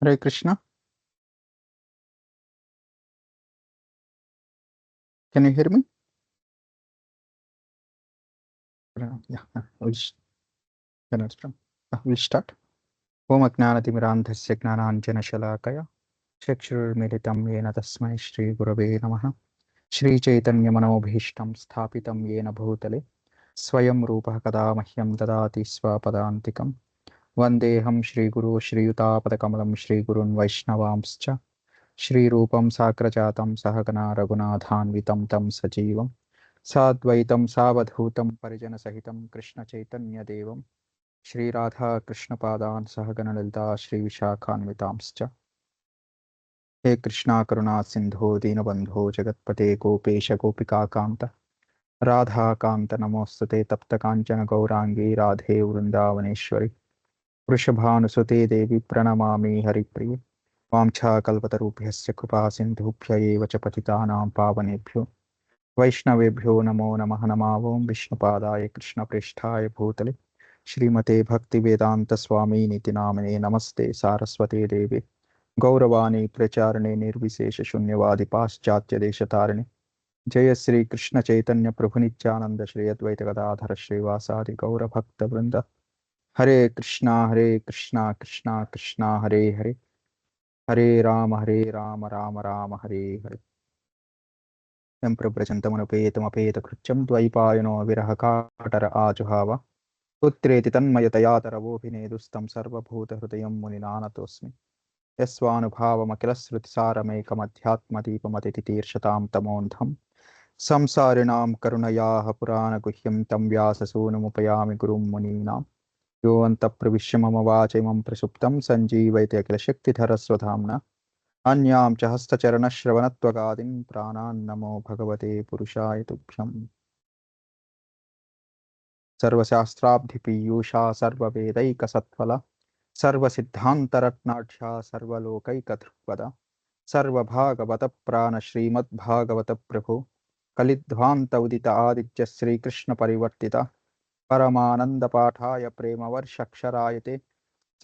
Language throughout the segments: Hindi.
Hare Krishna. Can you hear me? Yeah, we'll start. Om Ajnanatimirandhasya Gnananjanashalakaya Chakshurmilitam Yena Tasmai Shri Gurave Namaha Shri Chaitanya Manobhishtam Sthapitam Yena Bhutale Swayam Rupa Kada Mahyam Dadati Swapadantikam Vandeham Shri Guru Shri Yutapatakamalam Shri Gurun Vaishnavamscha Shri Rupam Sakrajatam Sahagana Raghunathanvitam Tam Sajivam साद्वैतं सावधूतं परिजनसहितं कृष्णचैतन्यदेवं श्रीराधाकृष्णपादान् सहगणललिता श्रीविशाखान्वितांश्च हे कृष्णा करुणा सिन्धो दीनबन्धो जगत्पते गोपेश गोपिकान्त राधाकान्त नमोऽस्तुते तप्तकाञ्चन गौराङ्गी राधे वृन्दावनेश्वरि वृषभानुसुते देवी प्रणमामि हरिप्रिये वाञ्छाकल्पतरुभ्यश्च कृपा सिन्धुभ्य एव च पतितानां पावनेभ्यो वैष्णवेभ्यो नमो नमः नमावों विष्णुपादाय कृष्णप्रेष्ठाय भूतले श्रीमते भक्तिवेदांत स्वामी निति नामिने नमस्ते सारस्वते देवे गौरवाणी प्रचारणे निर्विशेष शून्यवादि पाश्चात्य देशतारिणे जय श्री कृष्ण चैतन्य प्रभु नित्यानंद श्री अद्वैत गदाधर श्रीवासादि गौर भक्त वृंद हरे कृष्णा कृष्णा कृष्णा हरे हरे हरे राम राम राम हरे हरे यं प्रव्रजन्तमनुपेतमपेतकृत्यं द्वैपायनो विरहकातर आजुहाव पुत्रेति तन्मयतया तरवोऽभिनेदुस्तं सर्वभूतहृदयं मुनिनानतोऽस्मि यस्वानुभावमखिलश्रुतिसारमेकमध्यात्मदीपमतिथितीर्षतां तमोऽन्धं संसारिणां करुणयाः पुराणगुह्यं तं व्याससूनुमुपयामि गुरुं मुनीनां योऽन्तःप्रविश्य मम वाचैमं प्रसुप्तं सञ्जीवयति अखिलशक्तिधरस्वधाम्ना अन्यां च हस्तचरणश्रवणत्वगादीन् प्राणान् नमो भगवते पुरुषाय तुभ्यम् सर्वशास्त्राब्धिपीयूषा सर्ववेदैकसत्फला सर्वसिद्धान्तरत्नाढ्या सर्वलोकैकधृक्पदा सर्वभागवतप्राण श्रीमद्भागवत प्रभो कलिध्वान्त उदित आदित्य श्रीकृष्ण परिवर्तिता परमानन्दपाठाय प्रेमवर्षक्षरायते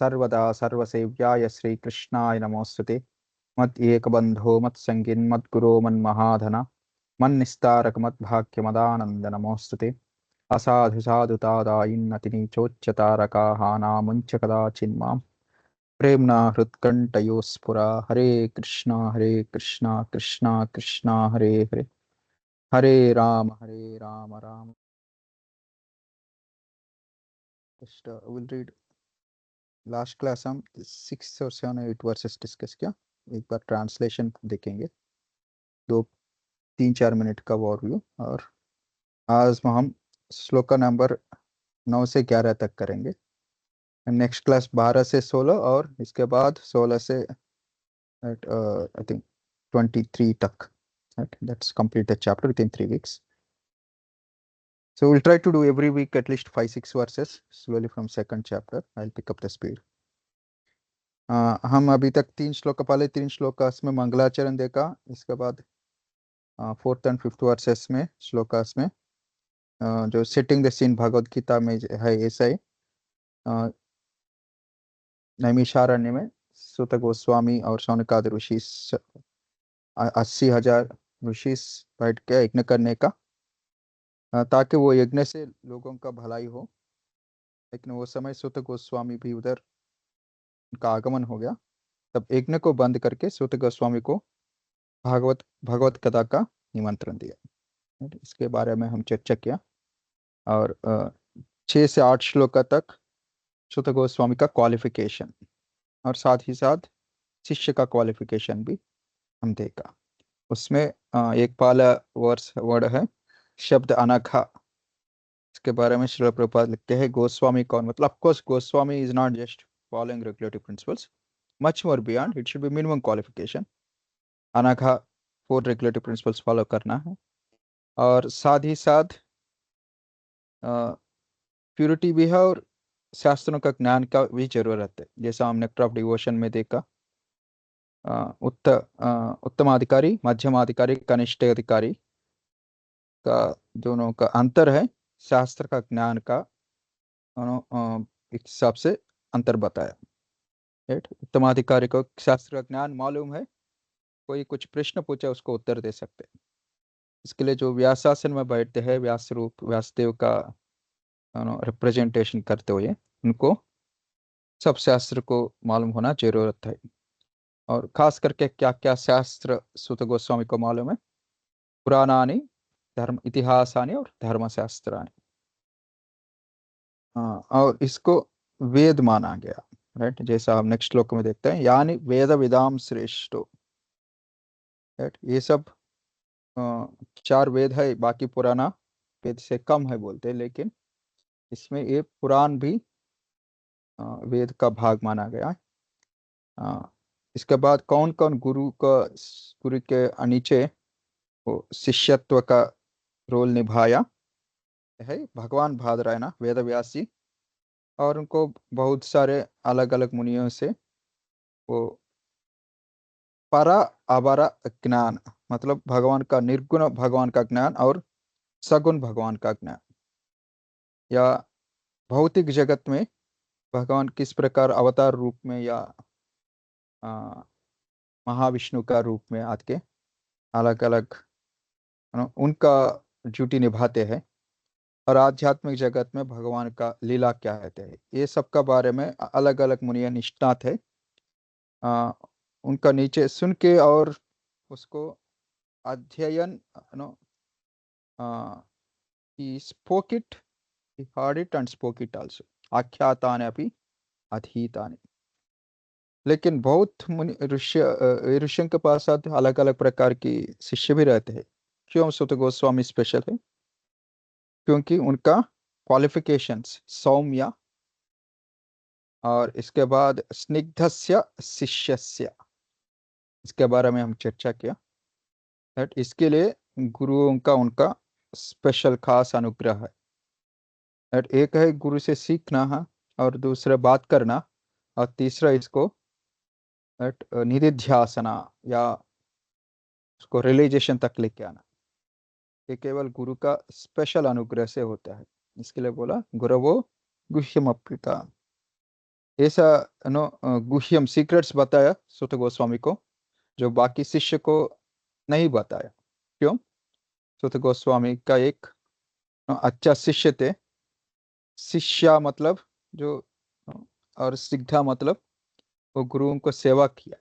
सर्वदा सर्वसेव्याय श्रीकृष्णाय नमोऽस्तुते मद्एकबन्धो मत्सङ्गिन्मद्गुरो मन्महाधन मन्निस्तारक मद्भाग्यमदानन्द नमोऽस्तुते असाधु साधुतादायिन्नतिनीचोच्चतारकाः नामुञ्च कदाचिन्मां प्रेम्णा हृत्कण्ठयोस्फुरा हरे Krishna Krishna Krishna Hare Hare Hare Ram Ram just we'll read last class हम 6 और 7 और 8 वर्सेस डिस्कस किया एक बार ट्रांसलेशन देखेंगे 2-3-4 मिनट का ओवरव्यू और आज हम श्लोका नंबर 9 से 11 तक करेंगे नेक्स्ट क्लास 12 से 16 और इसके बाद 16 से आई थिंक 23 तक that's complete the chapter within 3 weeks. So we'll try to do every week at least 5-6 verses slowly from second chapter. I'll pick up the speed. हम अभी तक 3 श्लोक पहले 3 श्लोकास में मंगलाचरण देखा इसके बाद 4th and 5th वर्सेस में श्लोकास में जो setting the scene Bhagavad Gita में है ऐसा ही नैमिषारण्य में सूत गोस्वामी और शौनकादि ऋषि 80,000 ऋषि बैठ के यज्ञ करने का ताकि वो यज्ञ से लोगों का भलाई हो लेकिन वो समय सूत गोस्वामी भी उधर उनका आगमन हो गया तब यज्ञ को बंद करके सूत गोस्वामी को भगवत कथा का निमंत्रण दिया इसके बारे में हम चर्चा किया और 6 से 8 श्लोक तक सूत गोस्वामी का क्वालिफिकेशन और साथ ही साथ शिष्य का क्वालिफिकेशन भी हम देखा उसमें एक पाला वर्ड है शब्द अनघा इसके बारे में श्रील प्रभुपाद लिखते हैं गोस्वामी कौन मतलब of course Goswami is not just following regulatory principles much more beyond it should be minimum qualification Anagha 4 regulatory principles follow करना है और साथ ही साथ प्यूरिटी भी है और शास्त्रों का ज्ञान का भी जरूरत है जैसा हमने नेक्टर ऑफ डिवोशन में देखा उत्तमाधिकारी मध्यमाधिकारी कनिष्ठ अधिकारी का दोनों का अंतर है शास्त्र का ज्ञान का दोनों एक हिसाब से अंतर बताया राइट। उत्तमाधिकारी को शास्त्र का ज्ञान मालूम है, कोई कुछ प्रश्न पूछे उसको उत्तर दे सकते हैं। इसके लिए जो व्यासासन में बैठते हैं, व्यास रूप व्यासदेव का रिप्रेजेंटेशन करते हुए, उनको सब शास्त्र को मालूम होना जरूरत है। और खास करके क्या क्या शास्त्र सूत गोस्वामी को मालूम है? पुराणानि, धर्म इतिहासानि और धर्मशास्त्रानि। हाँ, और इसको वेद माना गया। राइट, जैसा हम नेक्स्ट श्लोक में देखते हैं, यानी वेद विदाम श्रेष्ठो। राइट, ये सब चार वेद है, बाकी पुराना वेद से कम है बोलते हैं, लेकिन इसमें ये पुराण भी वेद का भाग माना गया है। इसके बाद कौन कौन गुरु के नीचे वो शिष्यत्व का रोल निभाया है? भगवान भादरायण वेद व्यास जी, और उनको बहुत सारे अलग अलग मुनियों से वो परा अपारा ज्ञान, मतलब भगवान का निर्गुण भगवान का ज्ञान और सगुण भगवान का ज्ञान, या भौतिक जगत में भगवान किस प्रकार अवतार रूप में या आ, महाविष्णु का रूप में आके अलग अलग उनका ड्यूटी निभाते हैं, और आध्यात्मिक जगत में भगवान का लीला क्या रहते हैं, ये सब का बारे में अलग अलग मुनिया निष्णात है। आ, उनका नीचे सुन के और उसको अध्ययन, no he spoke it, he heard it and spoke it also, आख्यातानि अपि अधीतानि। लेकिन बहुत मुनि ऋषियों के पास अलग अलग प्रकार की शिष्य भी रहते हैं। क्यों सुत गोस्वामी स्पेशल है? क्योंकि उनका क्वालिफिकेशंस सौम्य, और इसके बाद स्निग्धस्य शिष्यस्य, इसके बारे में हम चर्चा किया। दैट इसके लिए गुरुओं का उनका स्पेशल खास अनुग्रह है। दैट एक है गुरु से सीखना है, और दूसरा बात करना, और तीसरा इसको दैट निधिध्यासना या उसको रियलाइजेशन तक लेके आना, ये केवल गुरु का स्पेशल अनुग्रह से होता है। इसके लिए बोला गुरवो गुह्यम अप्युता। ऐसा गुह्यम सीक्रेट्स बताया सुत गोस्वामी को, जो बाकी शिष्य को नहीं बताया। क्यों? सुत गोस्वामी का एक अच्छा शिष्य थे। शिष्या मतलब जो, और सिद्धा मतलब वो गुरुओं को सेवा किया,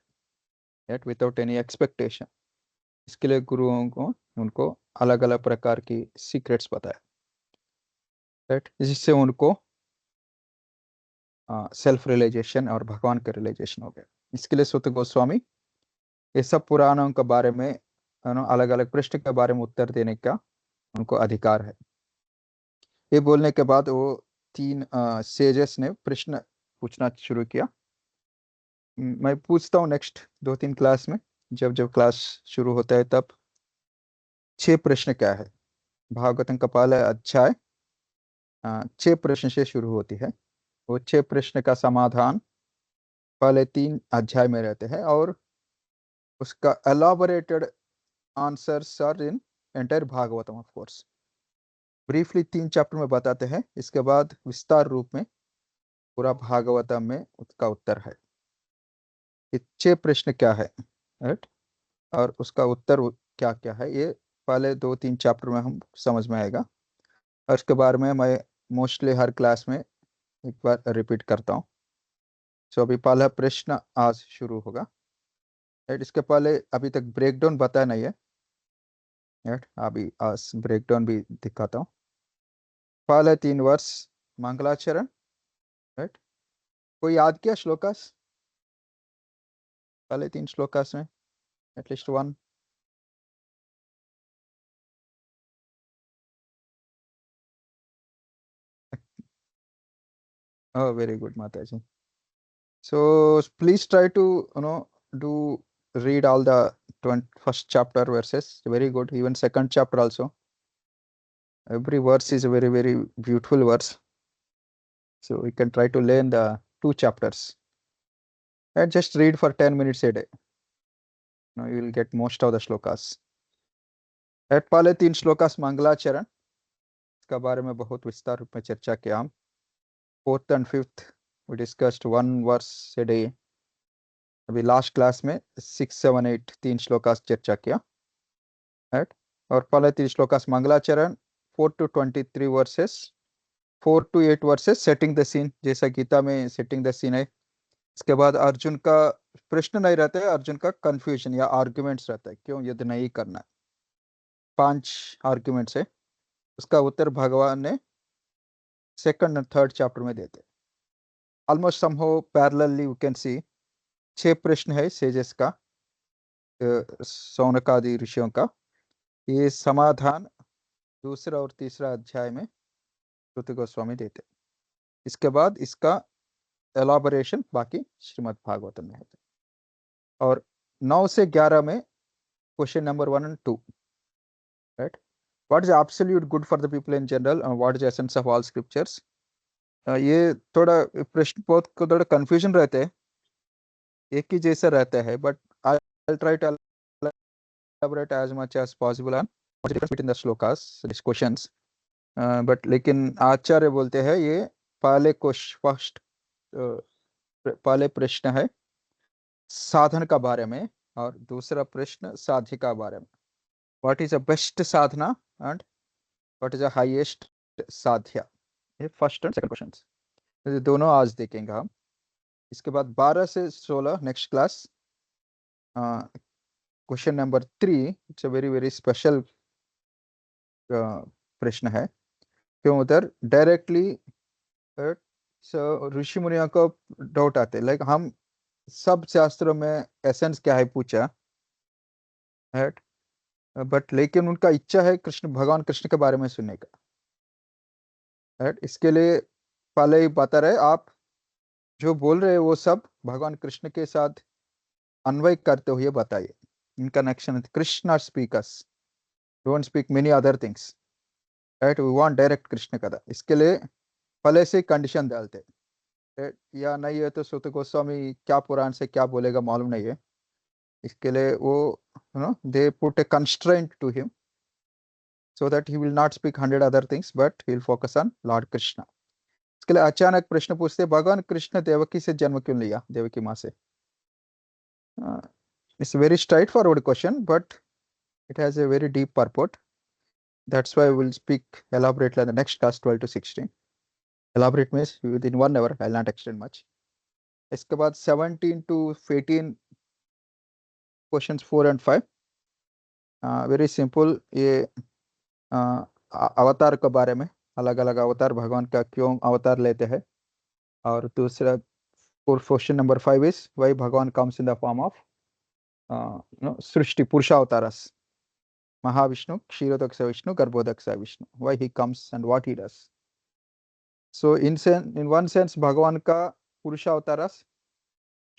एट विदाउट एनी एक्सपेक्टेशन। इसके लिए गुरुओं को उनको अलग अलग प्रकार की सीक्रेट्स बताया, राइट, जिससे उनको सेल्फ रियलाइजेशन और भगवान का रियलाइजेशन हो गया। इसके लिए सुत गोस्वामी ये सब पुराणों के बारे में अलग अलग प्रश्न के बारे में उत्तर देने का उनको अधिकार है। ये बोलने के बाद वो तीन सेजेस ने प्रश्न पूछना शुरू किया। मैं पूछता हूँ नेक्स्ट 2-3 क्लास में, जब जब क्लास शुरू होता है तब। 6 प्रश्न क्या है? भागवतम का पहला अध्याय 6 प्रश्न से शुरू होती है। वो 6 प्रश्न का समाधान पहले 3 अध्याय में रहते हैं, और उसका elaborated answers are in entire Bhagavatam of course. Briefly 3 chapter में बताते हैं, इसके बाद विस्तार रूप में पूरा भागवतम में उसका उत्तर है। ये 6 प्रश्न क्या है, राइट, और उसका उत्तर क्या क्या है, ये पहले 2-3 चैप्टर में हम समझ में आएगा। और उसके बारे में मैं मोस्टली हर क्लास में एक बार रिपीट करता हूँ। सो अभी पहला प्रश्न आज शुरू होगा, राइट। इसके पहले अभी तक ब्रेकडाउन बताया नहीं है, राइट, अभी आज ब्रेकडाउन भी दिखाता हूँ। पहले 3 वर्ष मंगलाचरण, राइट। कोई याद किया श्लोकास पहले 3 श्लोकास में? At least one. Oh, very good, Mataji. So please try to do read all the first chapter verses. Very good. Even second chapter also. Every verse is a very very beautiful verse. So we can try to learn the 2 chapters and just read for 10 minutes a day. Now you will get most of the shlokas. At पहले 3 श्लोकास मंगलाचरण, इसका बारे में बहुत विस्तार रूप में चर्चा किया हम। 4th and 5th we discussed 1 verse a day. अभी लास्ट क्लास में 6, 7, 8 तीन श्लोकास चर्चा किया, राइट। और पहले तीन श्लोकास मंगलाचरण 4 to 23 verses, 4 to 8 verses setting the scene, जैसा गीता में सेटिंग द सीन है। इसके बाद अर्जुन का प्रश्न नहीं रहता है, अर्जुन का कंफ्यूजन या आर्ग्यूमेंट्स रहता है, क्यों युद्ध नहीं करना है। 5 आर्ग्यूमेंट्स है, उसका उत्तर भगवान ने सेकंड और थर्ड चैप्टर में देते। Almost somehow parallelly you can see 6 प्रश्न है सेजेस का, सौनकादि ऋषियों का। ये समाधान दूसरा और तीसरा अध्याय में श्रुति गोस्वामी देते। इसके बाद इसका एलाबोरेशन बाकी श्रीमद् भागवतम में होता है। और 9 से 11 में question number 1 and 2, right. What is absolute good for the people in general, what is essence of all scriptures. ये थोड़ा प्रश्न बहुत को थोड़ा कंफ्यूजन रहते हैं, एक ही जैसा रहता है, but I try to elaborate as much as possible on what's the difference between the shlokas, these questions. But लेकिन आचार्य बोलते हैं ये पहले फर्स्ट पहले प्रश्न है साधन का बारे में, और दूसरा प्रश्न साध्य का बारे में। What is the best Sadhana and what is the highest साध्या, ये फर्स्ट एंड सेकंड क्वेश्चन दोनों आज देखेंगे हम। इसके बाद 12 से 16 next class question number 3, it's a very very special प्रश्न है, क्यों उधर डायरेक्टली ऋषि मुनियों को डाउट आते, लाइक हम सब शास्त्रों में एसेंस क्या है पूछा, राइट, बट लेकिन उनका इच्छा है कृष्ण, भगवान कृष्ण के बारे में सुनने का, राइट। इसके लिए पहले ही बता रहे, आप जो बोल रहे हैं वो सब भगवान कृष्ण के साथ अन्वय करते हुए बताइए। In connection Krishna speakers, don't speak many other things, right. We want direct Krishna katha. इसके लिए पहले से कंडीशन डालते, right? या नहीं है तो सुत गोस्वामी क्या पुराण से क्या बोलेगा मालूम नहीं है, इसके लिए वो they put a constraint to him so that he will not speak 100 other things but he will focus on Lord Krishna. इसके लिए अचानक प्रश्न पूछते, भगवान कृष्ण देवकी से जन्म क्यों लिया, देवकी माँ से। It's very straight forward question but it has a very deep purport. That's why we'll speak elaborately in the next class 12 to 16. Elaborate means within 1 hour, I'll not extend much. इसके बाद 17 to 18 questions 4 and 5, very simple. ये अवतार के बारे में, अलग अलग अवतार भगवान का क्यों अवतार लेते हैं। और दूसरा question number 5 is why Bhagwan comes in the form of सृष्टि पुरुषावतारस, Mahavishnu, Kshirodaksha Vishnu, Garbhodaksha Vishnu, why he comes and what he does. So in one sense भगवान का पुरुषावतारस,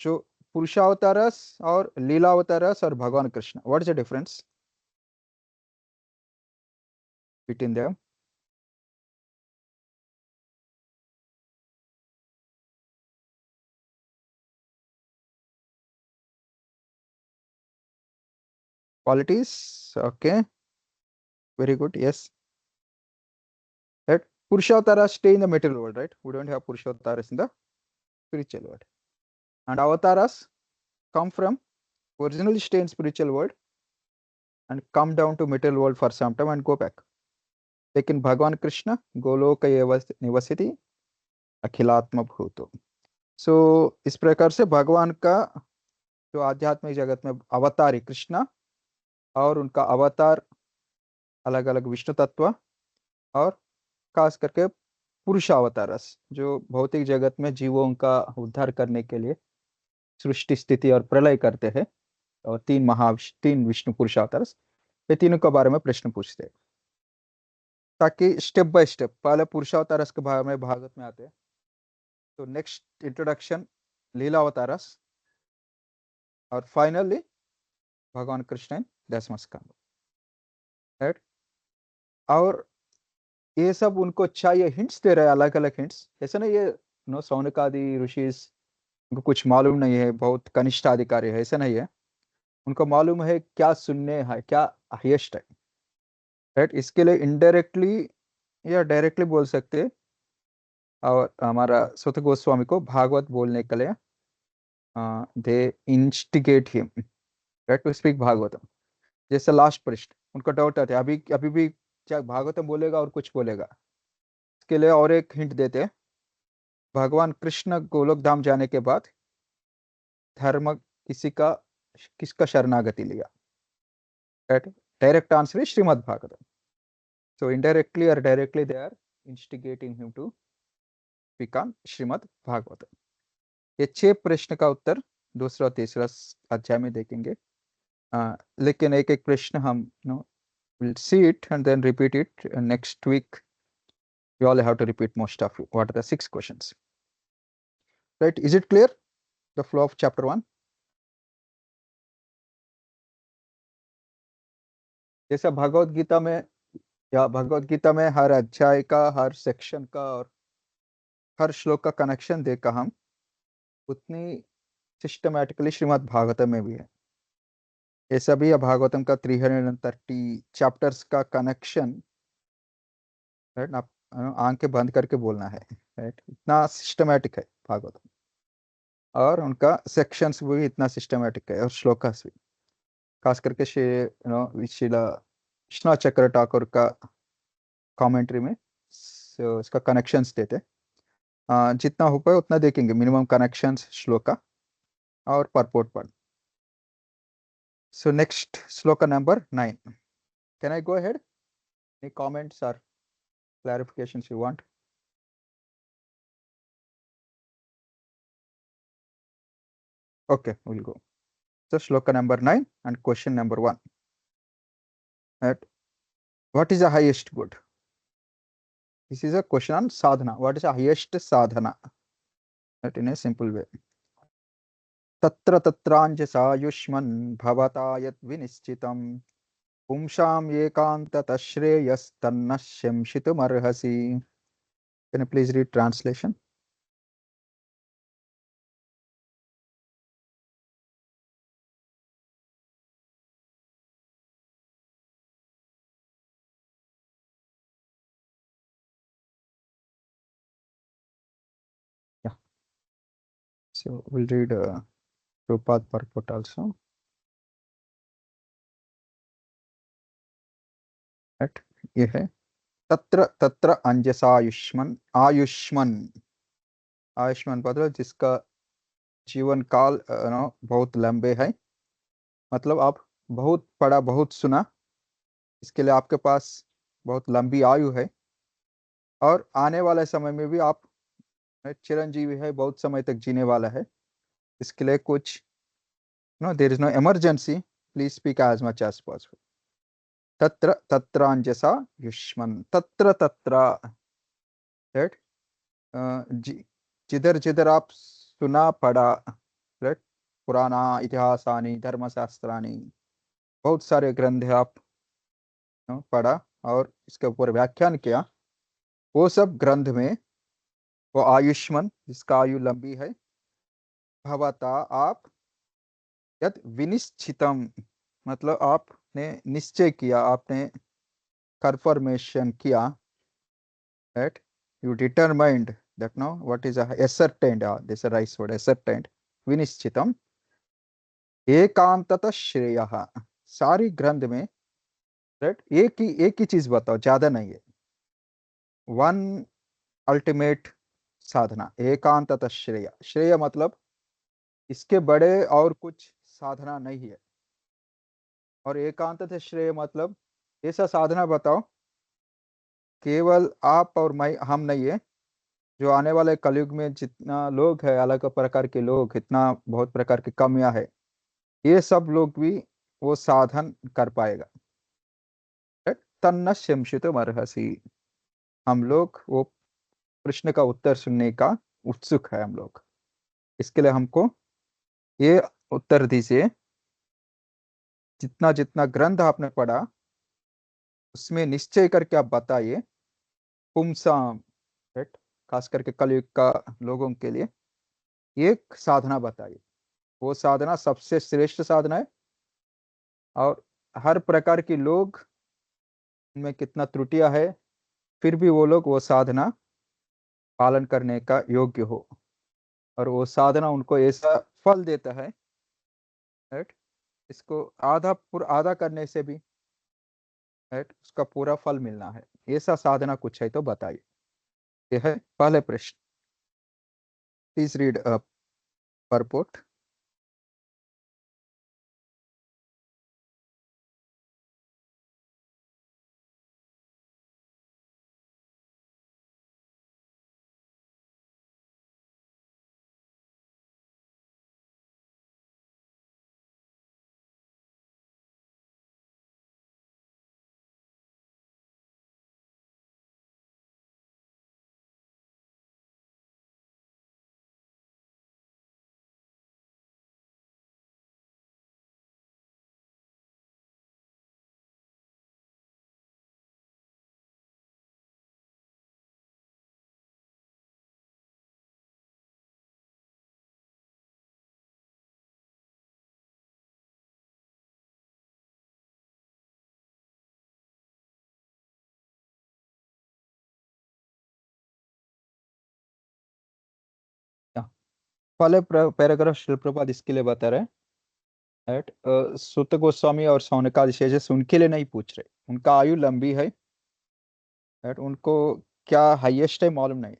जो पुरुषावतारस और लीलावतारस और भगवान Krishna, what is the difference between them. Qualities, okay, very good, yes, right. Purushavataras stay in the material world, right? We don't have Purushavataras in the spiritual world. And Avataras come from, originally stay in spiritual world and come down to material world for some time and go back. लेकिन भगवान कृष्ण गोलोक निवसति अखिलात्म भूतो। सो इस प्रकार से भगवान का जो आध्यात्मिक जगत में अवतार है कृष्णा, और उनका अवतार अलग अलग विष्णु तत्व, और खास करके पुरुष अवतारस जो भौतिक जगत में जीवों का उद्धार करने के लिए सृष्टि स्थिति और प्रलय करते हैं, और तीन विष्णु पुरुष अवतारस, ये तीनों के बारे में प्रश्न पूछते हैं, ताकि स्टेप बाय स्टेप पहले पुरुषावतारस के बारे में भागवत में आते हैं, तो नेक्स्ट इंट्रोडक्शन लीला अवतारस, और फाइनली भगवान कृष्ण 10वां स्कंद, राइट। और ये सब उनको चाहिए, हिंट्स दे रहे हैं, अलग अलग हिंट्स, ऐसा नहीं ये सौनकादि ऋषि उनको कुछ मालूम नहीं है, बहुत कनिष्ठ अधिकारी है, ऐसा नहीं है, उनको मालूम है क्या सुनने है, क्या हाईएस्ट है, राइट। इसके लिए इनडायरेक्टली या डायरेक्टली बोल सकते हैं, और हमारा सुत गोस्वामी को भागवत बोलने के लिए they instigate him right to speak Bhagavatam. जैसे लास्ट पृष्ठ उनका डाउट आता है, अभी अभी भी क्या भागवतम बोलेगा और कुछ बोलेगा। इसके लिए और एक हिंट देते हैं। भगवान कृष्ण गोलोक धाम जाने के बाद धर्म किसका शरणागति लिया, right. Direct answer is Shrimad Bhagavatam. So indirectly or directly they are instigating him to speak on Shrimad Bhagavatam. ये 6 प्रश्न का उत्तर दूसरा और तीसरा अध्याय में देखेंगे। लेकिन एक एक प्रश्न हम we'll see it and then repeat it. Next week you all have to repeat most of it. What are the 6 questions, right? Is it clear, the flow of chapter 1? जैसा भगवत गीता में, या भगवत गीता में हर अध्याय का, हर सेक्शन का और हर श्लोक का कनेक्शन देखा हम, उतनी सिस्टमैटिकली श्रीमद् भागवतम में भी है। ये सभी भागवतम का 330 चैप्टर्स का कनेक्शन, राइट। आप आंखें बंद करके बोलना है, राइट। इतना सिस्टमैटिक है भागवतम, और उनका सेक्शंस भी इतना सिस्टमैटिक है, और श्लोकास भी, खास करके शिला विश्वनाथ चक्र ठाकुर का कमेंट्री में इसका कनेक्शंस देते। जितना हो पाए उतना देखेंगे, मिनिमम कनेक्शंस श्लोका और परपोर्ट पढ़। So next sloka number 9. Can I go ahead? Any comments or clarifications you want? Okay, we'll go. So sloka number 9 and question number 1. Right. What is the highest good? This is a question on sadhana. What is the highest sadhana? That in a simple way. Tatra tatranjasayushman bhavata yat vinischitam pumsham ekantata shreyas tannashyamshitum arhasi. Can you please read translation? Yeah. So we'll read Prabhupada purport also. Right. ये है तत्र तत्र अंजसायुष्मन। आयुष्मन, आयुष्मान मतलब जिसका जीवन काल बहुत लंबे है, मतलब आप बहुत पढ़ा, बहुत सुना, इसके लिए आपके पास बहुत लंबी आयु है, और आने वाले समय में भी आप चिरंजीवी है, बहुत समय तक जीने वाला है। इसके लिए कुछ there is no emergency, please speak as much as possible. तत्र तत्रांजसा युष्मन, तत्र तत्र, राइट। जिधर जिधर आप सुना पढ़ा, राइट, पुराना इतिहासानी धर्मशास्त्रानी, बहुत सारे ग्रंथ आप पढ़ा और इसके ऊपर व्याख्यान किया, वो सब ग्रंथ में वो आयुष्मान जिसका आयु लंबी है, भवता आप, यद विनिश्चितम मतलब आपने निश्चय किया, आपने कंफर्मेशन किया, right. You determined that no what is a ascertained, this is a right word, ascertained, विनिश्चितम एकांतत श्रेय। सारी ग्रंथ में, राइट, एक ही चीज बताओ, ज्यादा नहीं है। वन अल्टीमेट साधना, एकांतत श्रेय। श्रेय मतलब इसके बड़े और कुछ साधना नहीं है, और एकांतत श्रेय मतलब ऐसा साधना बताओ केवल आप और मैं, हम नहीं है, जो आने वाले कलयुग में जितना लोग है, अलग प्रकार के लोग, इतना बहुत प्रकार की कमियां है, ये सब लोग भी वो साधन कर पाएगा। तन्न शमशित मरहसी। हम लोग वो प्रश्न का उत्तर सुनने का उत्सुक है हम लोग। इसके लिए हमको ये उत्तर दीजिए, जितना जितना ग्रंथ आपने पढ़ा उसमें निश्चय करके आप बताइए, पुमसाम, राइट, खास करके कलयुग का लोगों के लिए एक साधना बताइए। वो साधना सबसे श्रेष्ठ साधना है, और हर प्रकार के लोग में कितना त्रुटियां है, फिर भी वो लोग वो साधना पालन करने का योग्य हो, और वो साधना उनको ऐसा फल देता है, राइट। इसको आधा करने से भी, राइट, उसका पूरा फल मिलना है। ऐसा साधना कुछ है तो बताइए। ये है पहले प्रश्न। Please read purport. पहले पैराग्राफ शिल प्रपात इसके लिए बता रहे हैं, राइट। सुत गोस्वामी और सौनकादि शेषस उनके लिए नहीं पूछ रहे, उनका आयु लंबी है, राइट। उनको क्या हाईएस्ट है मालूम नहीं,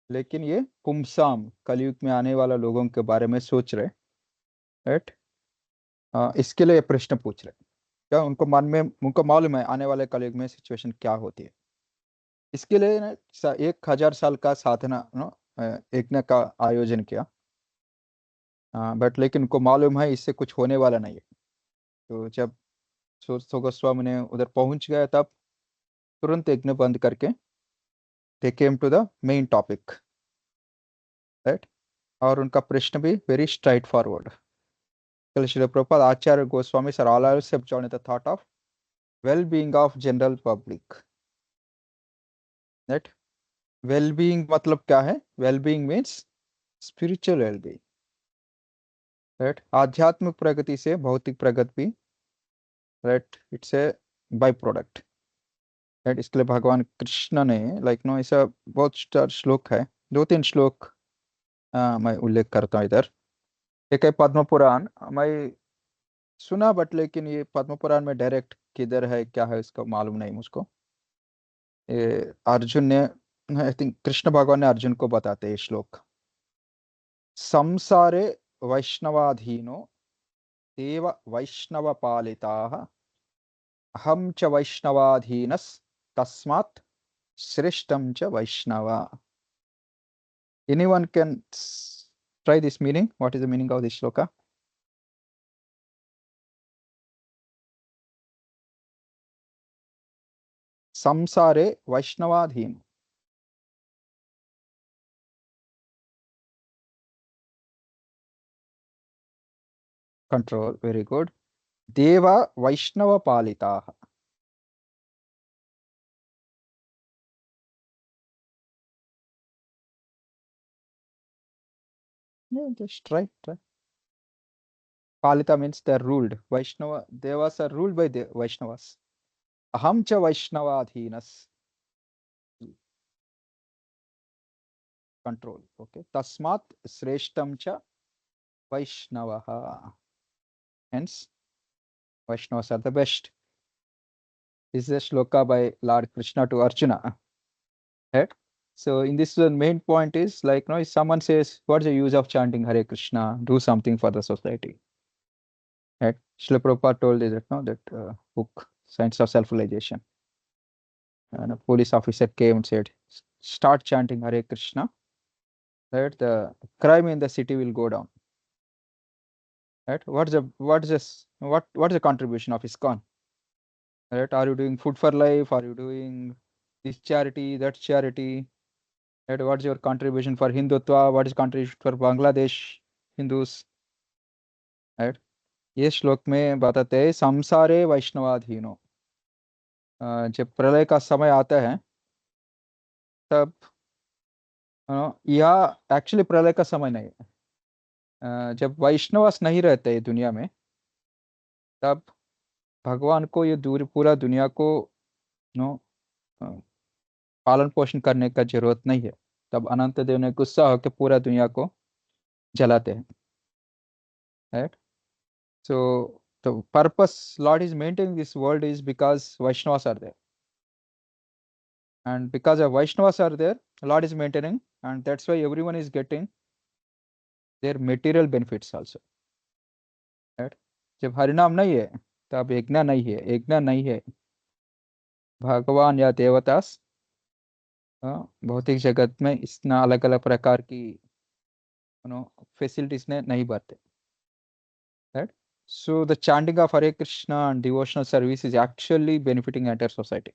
लेकिन ये पुमसाम कलयुग में आने वाला लोगों के बारे में सोच रहे, राइट। इसके लिए ये प्रश्न पूछ रहे। क्या उनको मन में, उनको मालूम है आने वाले कलयुग में सिचुएशन क्या होती है। इसके लिए ना 1000 साल का साधना यज्ञ का आयोजन किया। बट लेकिन उनको मालूम है इससे कुछ होने वाला नहीं है। तो जब सो गोस्वामी ने उधर पहुंच गया, तब तुरंत यज्ञ बंद करके they came to the main topic, right. और उनका प्रश्न भी very straightforward. Srila Prabhupada Acharya Goswami sir all are have joined the thought of well-being of general public, right। well-being मतलब क्या है? well-being means spiritual well-being, right। आध्यात्मिक प्रगति से भौतिक प्रगति भी, right, it's a by product, right. इसके लिए भगवान कृष्ण ने लाइक नो ऐसा बहुत श्लोक है, 2-3 श्लोक मैं उल्लेख करता हूँ इधर। एक है पद्म पुराण, मैं सुना, बट लेकिन ये पद्म पुराण में डायरेक्ट किधर है क्या है इसका मालूम नहीं मुझको। ये अर्जुन ने, आई थिंक कृष्ण भगवान ने अर्जुन को बताते हैं ये श्लोक। संसारे वैष्णवाधीनो देव वैष्णव पालिताः अहम च वैष्णवाधीनस् तस्मात् श्रेष्ठम च वैष्णव। Anyone can try this meaning? What is the meaning of this shloka? Samsare Vaishnavadhin. Control. Very good. Deva Vaishnava Palitaha. Yeah, just try. Palita means they're ruled. Vaishnava Devas are ruled by the Vaishnavas. Aham cha Vaishnavadhinas. Control. Okay. Tasmat Sreshtam cha Vaishnavaha. Hence, Vaishnavas are the best. This is a shloka by Lord Krishna to Arjuna. Right? So in this, the main point is like, if someone says, what's the use of chanting Hare Krishna? Do something for the society. Right? Srila Prabhupada told us that, that book, Science of Self-Realization. And a police officer came and said, start chanting Hare Krishna. Right? The crime in the city will go down. Right? What's the contribution of ISKCON? Right? Are you doing food for life? Are you doing this charity, that charity? Right? What's your contribution for Hindutva? What is contribution for Bangladesh Hindus? Right? ये श्लोक में बताते हैं संसारे वैष्णवाधीनो। जब प्रलय का समय आता है, तब यह एक्चुअली प्रलय का समय नहीं है। जब वैष्णवास नहीं रहते हैं दुनिया में, तब भगवान को ये पूरा दुनिया को नो पालन पोषण करने का जरूरत नहीं है। तब अनंत देव ने गुस्सा होकर पूरा दुनिया को जलाते हैं। right? So the purpose Lord is maintaining this world is because Vaishnavas are there, and because of Vaishnavas are there, Lord is maintaining, and that's why everyone is getting their material benefits also, right? जब हरिनाम नहीं है तब यज्ञ नहीं है, यज्ञ नहीं है, भगवान या देवता भौतिक जगत में इतना अलग अलग प्रकार की फैसिलिटीज ने नहीं बरते, right? So the chanting of Hare Krishna and devotional service is actually benefiting entire society.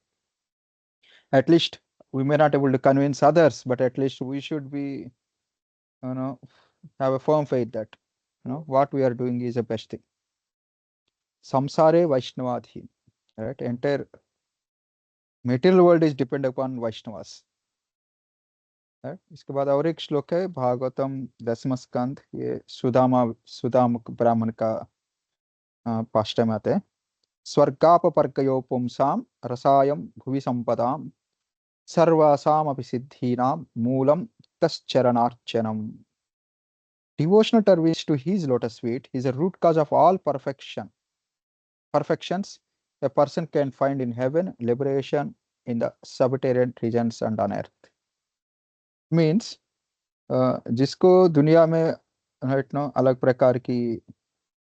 At least we may not able to convince others, but at least we should be, you know, have a firm faith that, what we are doing is the best thing. Samsare Vaishnavadhi, right? Entire material world is dependent upon Vaishnavas. Right? इसके बाद और एक श्लोक है भागवतम 10वां स्कंद, ये सुदाम ब्राह्मण का पाष्ट में आते हैं। स्वर्गापपर्कयो पुंसाम रसायम भुवि संपदाम सर्वासामपि सिद्धीनां Moolam तश्चरणार्चनम। Devotional service to his lotus feet is a root cause of all perfections a person can find in heaven, liberation in the subterranean regions and on earth. Means जिसको दुनिया में अलग प्रकार की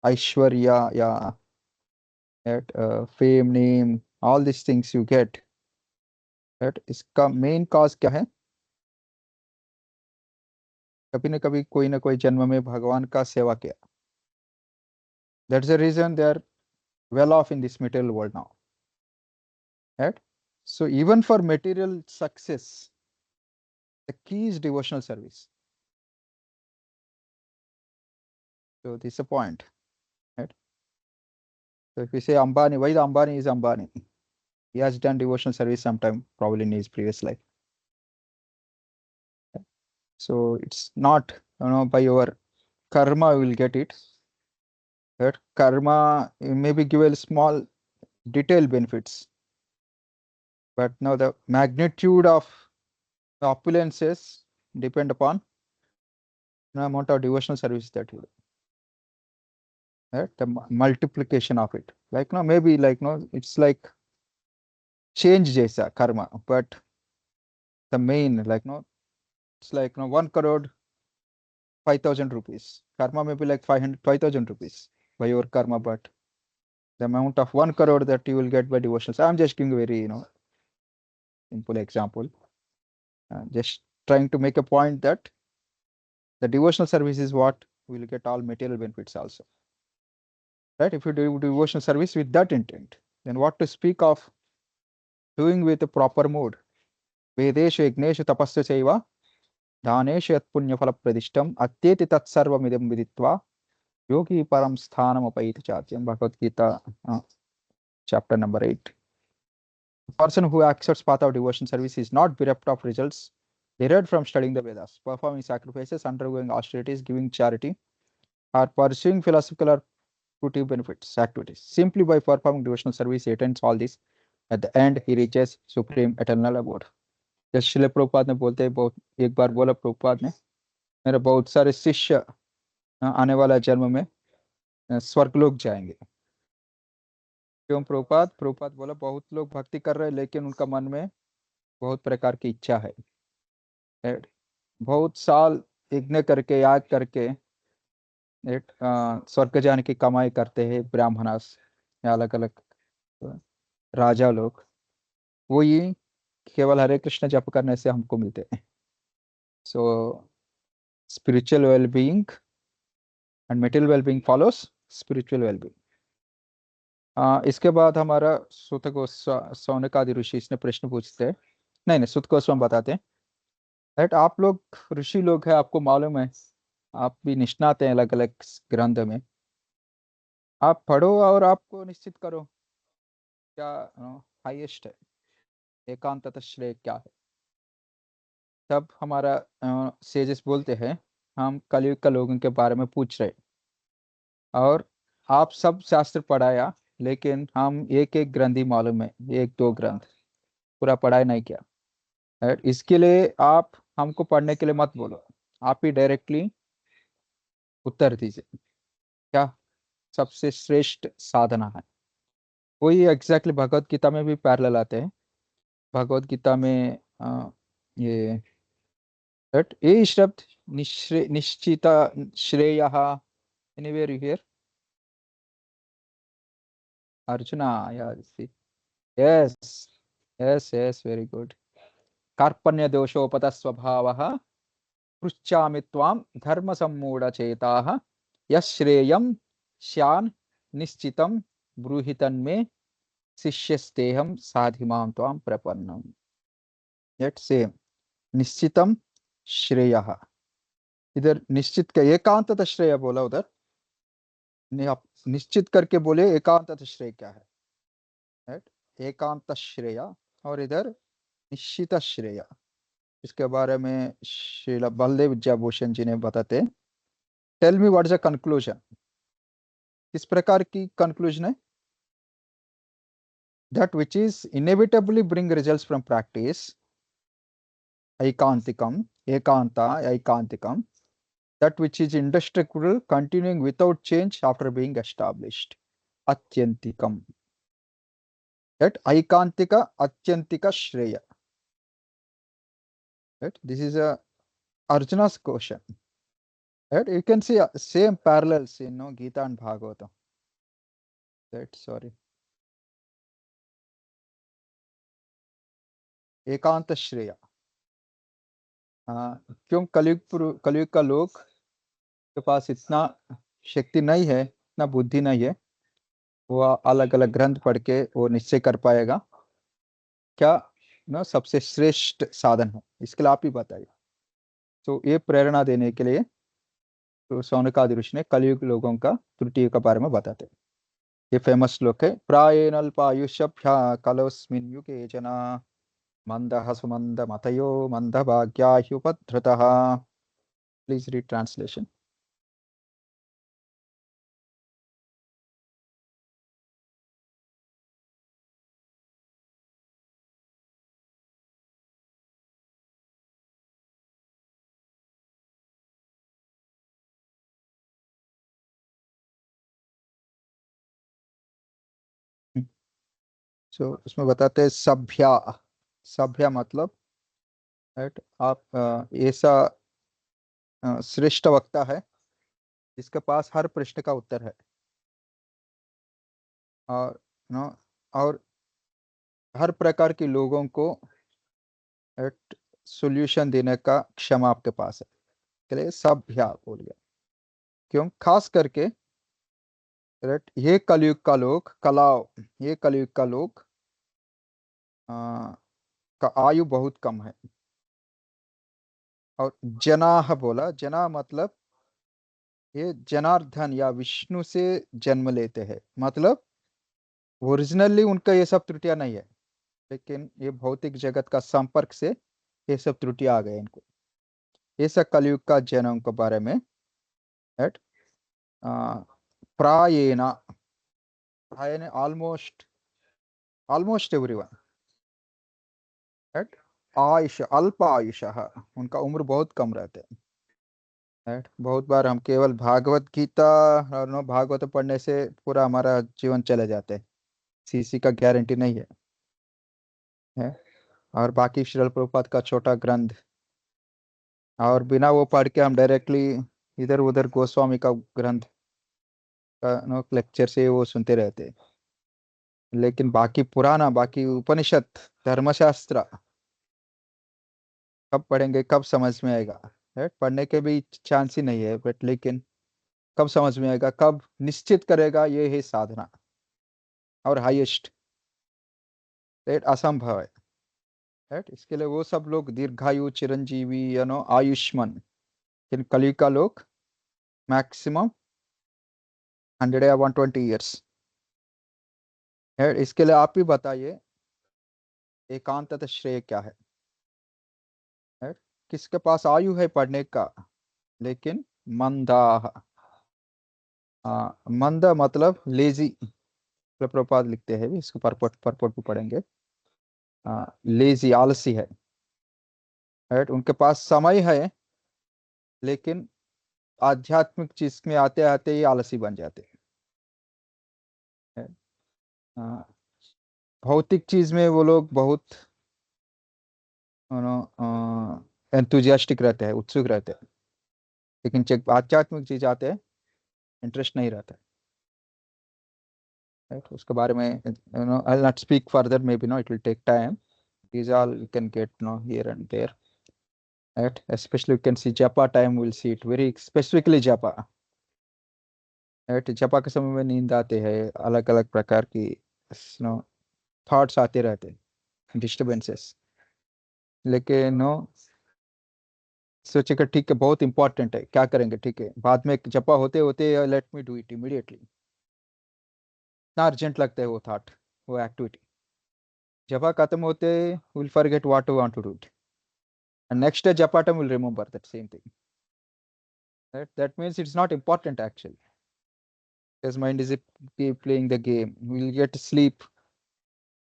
ऐश्वर्य या fame name all this things you get, इसका मेन कॉज क्या है? कभी न कभी कोई ना कोई जन्म में भगवान का सेवा किया। That's the reason they are well off in this material world now, right? So even for material success, the key is devotional service. So this is a point, right? So if we say Ambani, why the Ambani is Ambani? He has done devotional service sometime, probably in his previous life. So it's not, by your karma you will get it. That karma maybe give a small detailed benefits, but now the magnitude of the opulences depend upon the amount of devotional service that you do. Right? The multiplication of it, like maybe it's like change jaisa karma, but the main it's like 1 crore 5,000 rupees. Karma may be like 5,000 rupees by your karma, but the amount of 1 crore that you will get by devotional. So I'm just giving a very simple example, just trying to make a point that the devotional service is what will get all material benefits also, right? If you do devotional service with that intent, then what to speak of doing with a proper mood? Vedeshu yagneshu tapasya chaiva dhaneshu yat punya phala pradishtam atyeti tat sarvamidam viditva yogi param sthanam apayita chatyam. Bhagavad Gita, chapter number 8. The person who accepts path of devotion service is not bereft of results derived from studying the Vedas, performing sacrifices, undergoing austerities, giving charity, or pursuing philosophical or fruitive benefits activities. Simply by performing devotional service, he attains all this. At the end, he reaches supreme eternal abode. जैसे श्रील प्रभुपाद ने बोलते हैं, बहुत एक बार बोला प्रभुपाद ने, मेरे बहुत सारे शिष्य आने वाला जन्म में स्वर्गलोक जाएंगे। क्यों प्रभुपाद? प्रभुपाद बोला बहुत लोग भक्ति कर रहे हैं लेकिन उनका मन में बहुत प्रकार की इच्छा है। बहुत साल यज्ञ करके याग करके स्वर्ग जाने की कमाई करते हैं ब्राह्मणास या अलग अलग राजा लोग, वो ये केवल हरे कृष्ण जप करने से हमको मिलते हैं। सो spiritual wellbeing and material wellbeing follows spiritual wellbeing. इसके बाद हमारा सुत सौनकादि ऋषि इसने प्रश्न पूछते हैं, नहीं सुत गोस्वामी बताते हैं, राइट? आप लोग ऋषि लोग हैं, आपको मालूम है, आप भी निष्णात हैं अलग अलग ग्रंथ में, आप पढ़ो और आपको निश्चित करो क्या हाईएस्ट है, एकांत श्रेय क्या है। तब हमारा सेजेस बोलते हैं, हम कलयुग का लोगों के बारे में पूछ रहे और आप सब शास्त्र पढ़ाया लेकिन हम एक एक ग्रंथ ही मालूम है, 1-2 ग्रंथ पूरा पढ़ाई नहीं किया, राइट? इसके लिए आप हमको पढ़ने के लिए मत बोलो, आप ही डायरेक्टली उत्तर दीजिए। क्या सबसे श्रेष्ठ साधना है। वही एग्जैक्टली भगवत गीता में भी पैरेलल आते हैं। भगवत गीता में ये ये शब्द निश्चिता श्रेय एनीवेयर यू हियर अर्जुना यार। Yes yes yes very good. कार्पण्य दोषोपत स्वभाव पृच्छामि त्वां धर्म सम्मूढ़चेताः यश्रेयं स्यान् निश्चितं ब्रूहि तन्मे शिष्यस्तेहं साधिमां त्वां प्रपन्नम्। दैट सेम निश्चितम श्रेयः। इधर निश्चित का एकांतत श्रेय बोला उधर। आप निश्चित करके बोले एकांतत श्रेय क्या है। राइट एकांत श्रेय। और इधर निश्चित श्रेय। इसके बारे में श्रील बलदेव विद्याभूषण जी ने बताते। Tell me what is the conclusion. किस प्रकार की कंक्लूजन है। That which is inevitably bring results from practice ऐकांतिकम एकांता ऐकांतिकम that which is indestructible continuing without change after being established atyantikam. That aikantika atyantika shreya. Right, this is a Arjuna's question. Right, you can see same parallels in Gita and Bhagavata. Right, sorry. एकांत श्रेय। क्यों कलयुग का लोग के पास इतना शक्ति नहीं है, इतना बुद्धि नहीं है, वो अलग अलग ग्रंथ पढ़ के वो निश्चय कर पाएगा क्या ना सबसे श्रेष्ठ साधन है। इसके लिए आप ही बताइए। तो ये प्रेरणा देने के लिए तो सौनकादि ऋषि ने कलयुग लोगों का त्रुटि के बारे में बताते हैं। ये फेमस श्लोक है। प्रायेणल्पायुष्यभ्या कलोऽस्मिन् युगे जना मंदः सुमन्दमतयो मंदभाग्याह्युपधृतः। Please read translation. सो उसमें बताते हैं सभ्या। सभ्या मतलब राइट आप ऐसा श्रेष्ठ वक्ता है जिसके पास हर प्रश्न का उत्तर है। और नो और हर प्रकार के लोगों को राइट सॉल्यूशन देने का क्षमा आपके पास है। के लिए सभ्या बोल गया। क्यों खास करके राइट ये कलयुग का लोग कलाओ ये कलयुग का लोग आ, का आयु बहुत कम है। और जनाह बोला जना मतलब ये जनार्दन या विष्णु से जन्म लेते हैं। मतलब ओरिजिनली उनका ये सब त्रुटियां नहीं है, लेकिन ये भौतिक जगत का संपर्क से ये सब त्रुटियां आ गए इनको। ये सब कलयुग का जन्म के बारे में राइट प्रायेण प्रायेण almost almost everyone right Ayush अल्प आयुष उनका उम्र बहुत कम रहते हैं। राइट बहुत बार हम केवल भागवत गीता और नो भागवत पढ़ने से पूरा हमारा जीवन चले जाते हैं। सीसी का गारंटी नहीं है। और बाकी श्रील प्रभुपाद का छोटा ग्रंथ और बिना वो पढ़ के हम डायरेक्टली इधर उधर गोस्वामी का ग्रंथ का नो लेक्चर से वो सुनते रहते हैं। लेकिन बाकी पुराना बाकी उपनिषद धर्मशास्त्र कब पढ़ेंगे कब समझ में आएगा। राइट पढ़ने के भी चांस ही नहीं है बट लेकिन कब समझ में आएगा कब निश्चित करेगा ये है साधना और हाईएस्ट राइट असंभव है। राइट इसके लिए वो सब लोग दीर्घायु चिरंजीवी आयुष्मान इन कलयुग का लोग मैक्सिमम 100 या 120 ईयर्स। इसके लिए आप ही बताइए एकांतत श्रेय क्या है। right? किसके पास आयु है पढ़ने का लेकिन मंदा मंद मतलब लेजी। प्रभुपाद लिखते हैं भी इसको परपोट परपोट भी पढ़ेंगे। लेजी आलसी है। राइट उनके पास समय है लेकिन आध्यात्मिक चीज में आते आते ही आलसी बन जाते हैं। हाँ, भौतिक चीज में वो लोग बहुत एंथुजियास्टिक रहते हैं, उत्सुक रहते हैं। लेकिन चेक आध्यात्मिक चीज आते हैं, इंटरेस्ट नहीं रहता है। right? उसके बारे में I not speak further, may be no it will take time. these all you can get here and there, right? Especially you can see japa time, we'll see it very specifically japa, right? जपा के समय में नींद आते हैं, अलग अलग प्रकार की नो थॉट्स आते रहते हैं, डिस्टरबेंसेस। लेकिन नो सोचेगा ठीक है बहुत इंपॉर्टेंट है, क्या करेंगे, ठीक है बाद में जपा होते होते let me do it immediately. इतना अर्जेंट लगता है वो थॉट, वो एक्टिविटी। जपा खत्म होते will forget what to want to do it, and next day japa time will remember that same thing, right? That means it's not important actually. His mind is keep playing the game. We'll get sleep.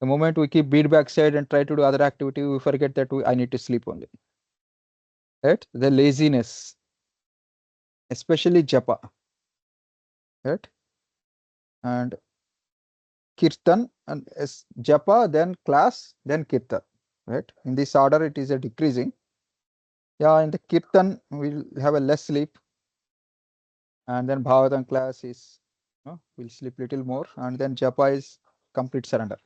The moment we keep beat backside and try to do other activity, we forget that I need to sleep only. Right? The laziness, especially japa, right? And kirtan and japa, then class, then kirtan. Right? In this order, it is a decreasing. Yeah, in the kirtan, we'll have a less sleep, and then bhagavatam class is we'll sleep little more, and then japa is complete surrender.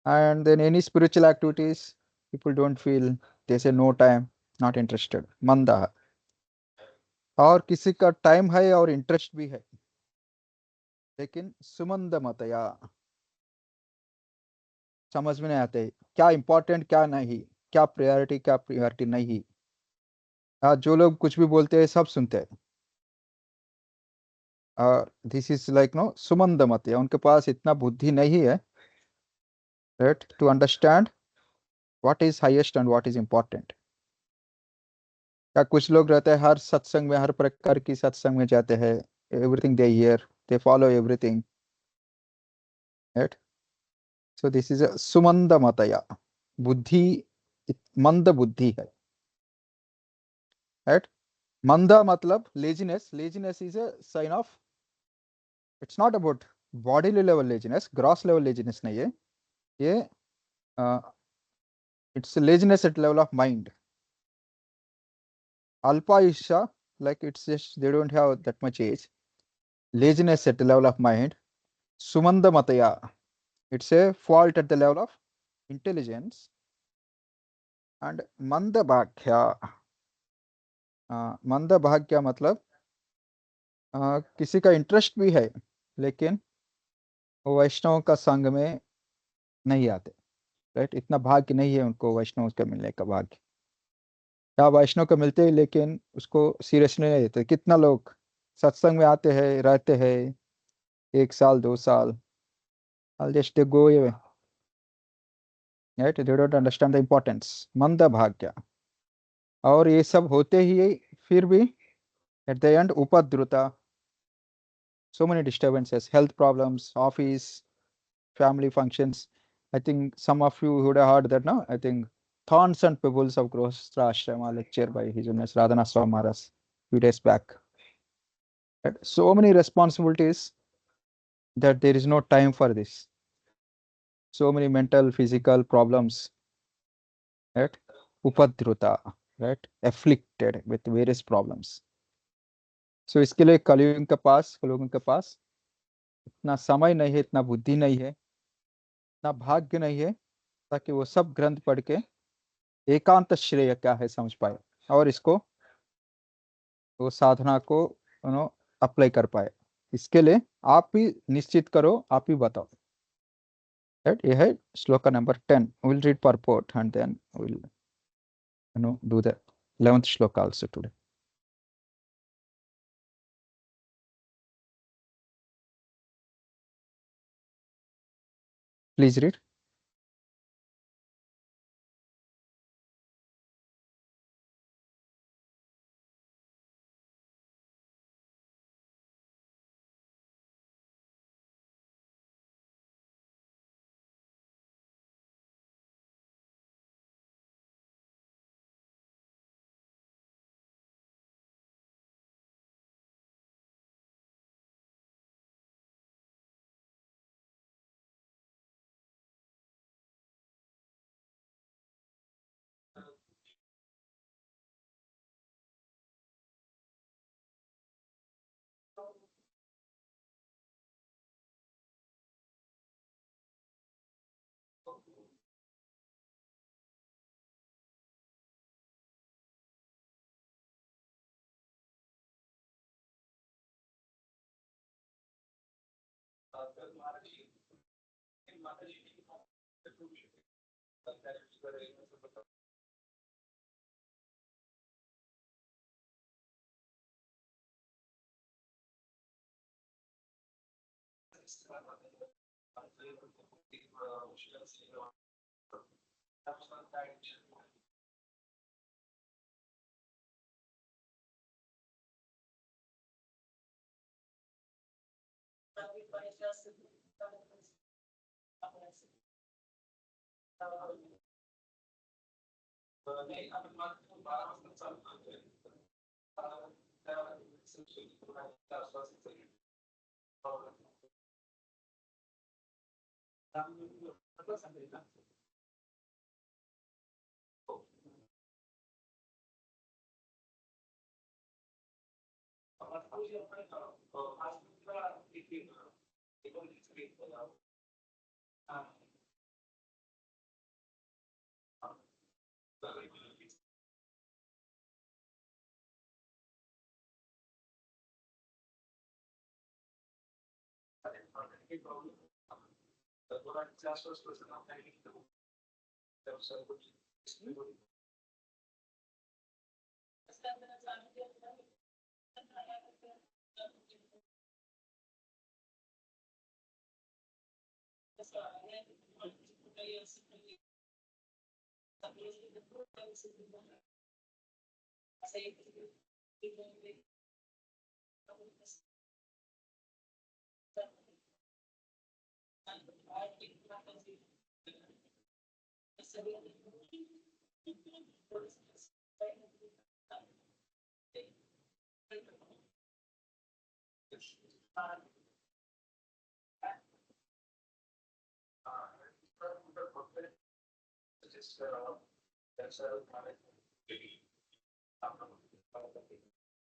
And then any spiritual activities, people don't feel, they say no time, not interested, मंदा है। और किसी का टाइम है और इंटरेस्ट भी है, लेकिन सुमंद मतया, समझ में नहीं आते क्या इंपॉर्टेंट क्या नहीं, क्या प्रायोरिटी क्या प्रायोरिटी नहीं। जो लोग कुछ भी बोलते हैं सब सुनते हैं। दिस इज लाइक नो सुमंद मतया, उनके पास इतना बुद्धि नहीं है, right, to understand what is highest and what is important. या कुछ लोग रहते हैं हर सत्संग में, हर प्रकार की सत्संग में जाते हैं, everything they hear, they follow everything, right. So this is सुमंद मतया, बुद्धि मंद बुद्धि है, राइट। मंदा मतलब laziness, laziness is a sign of, it's not about body level laziness, gross level laziness नहीं है ये, it's laziness at level of mind. अल्पायुष्य, like it's just they don't have that much age, laziness at the level of mind. Sumanda mataya, it's a fault at the level of intelligence. And manda bhagya, मंद भाग्य मतलब किसी का इंटरेस्ट भी है, लेकिन वो वैष्णव का संग में नहीं आते, राइट। इतना भाग्य नहीं है उनको वैष्णव का मिलने का भाग्य, या वैष्णव का मिलते ही लेकिन उसको सीरियस नहीं लेते। कितना लोग सत्संग में आते हैं, रहते हैं 1 साल 2 साल, I'll just they go away, right? They don't understand the importance, मंद भाग्य। और ये सब होते ही फिर भी एट द एंड उपद्रुता, so many disturbances, health problems, office, family functions. I think some of you would have heard that, no? I think thorns and pebbles of Grostra Ashrama lecture by His Holiness Radhana Swami Maharaj few days back. Right? So many responsibilities that there is no time for this. So many mental, physical problems, right? Upadruta, right? Afflicted with various problems. So इसके लिए कलयुग के पास, लोगों के पास इतना समय नहीं है, इतना बुद्धि नहीं है, इतना भाग्य नहीं है, ताकि वो सब ग्रंथ पढ़ के एकांत श्रेय क्या है समझ पाए, और इसको वो साधना को अप्लाई कर पाए। इसके लिए आप ही निश्चित करो, आप ही बताओ, राइट। ये है श्लोक number 10, will read purport and then will do the 11th shloka also today. प्लीज रीड।